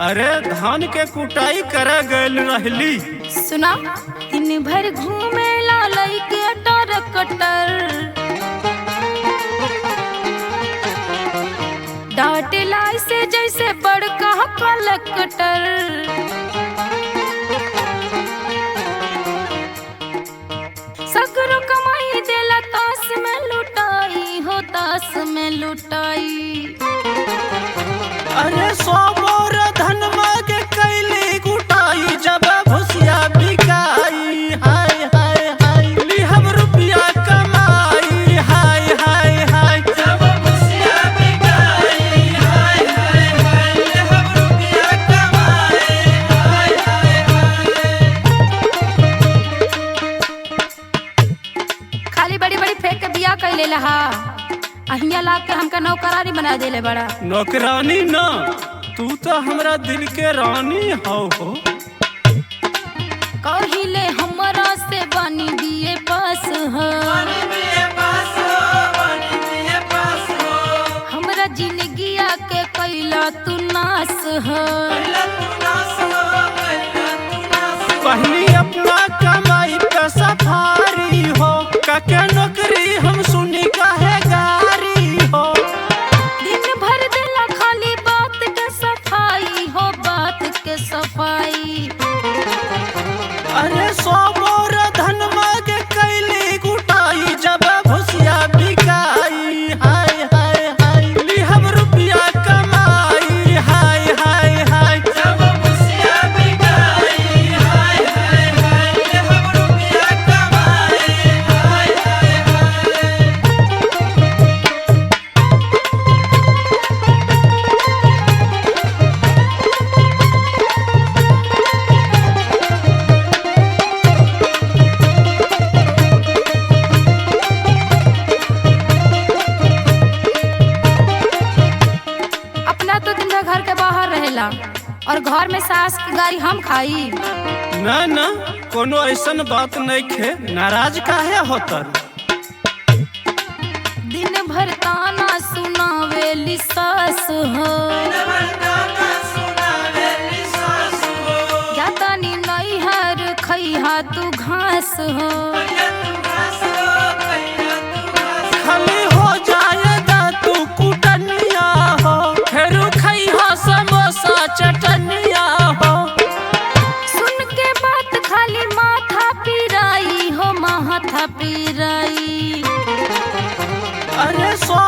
अरे धान के कुटाई करे गल रहली। सुना, दिन भर घूमे लालई के टरकटर, डांटेला से जैसे बड़का कलेक्टर। सगरो कमाई देला तास में लुटाई हो, तास में लुटाई। अरे सोमोर धनमा के कैली कुटाई, जब भुसिया बिकाई। हाय हाय हाय लिहब रुपया कमाई। हाय हाय हाय जब भुसिया बिकाई। हाय हाय हाय लिहब रुपया कमाई। हाय हाय हाय खाली बड़ी बड़ी फेंक के बिया कैले लहा, अहिया ला के हमका नौकरानी बना देले बड़ा। नौकरानी ना, तू तो हमरा दिल के रानी हो। कहिले हमरा से बनी दिए पास हो, हमरा जिंदगिया के कैला तू नास हो। पहली अपना कमाई पे सफारी हो, काके नौकरी हम सुनी काहे गारी हो। दिन भर देला खाली बात के सफाई हो, बात के सफाई। अरे सोमोर धनमा के कैली कुटाई, जब भुसिया बिकाई। हाय हाय हाय लिहब रुपया कमाई। हाय हाय हाय जब भुसिया बिकाई। हाय हाय हाय लिहब रुपया कमाई। हाय हाय हाय अपना तो दिन भर घर के बाहर रहेला और घर में सास की गारी हम खाई। ना ना, कोनो ऐसन बात नहीं खे, नाराज काहे होतर। दिन भर ताना सुनावेली सास हो, जाता नी नैहर खैहा तू घास हो। खाली हो जाएगा तू कुटनिया हो, फिर खैहा समोसा चटनिया हो। सुन के बात खाली माथा पिराई हो, माथा पिराई। अरे सो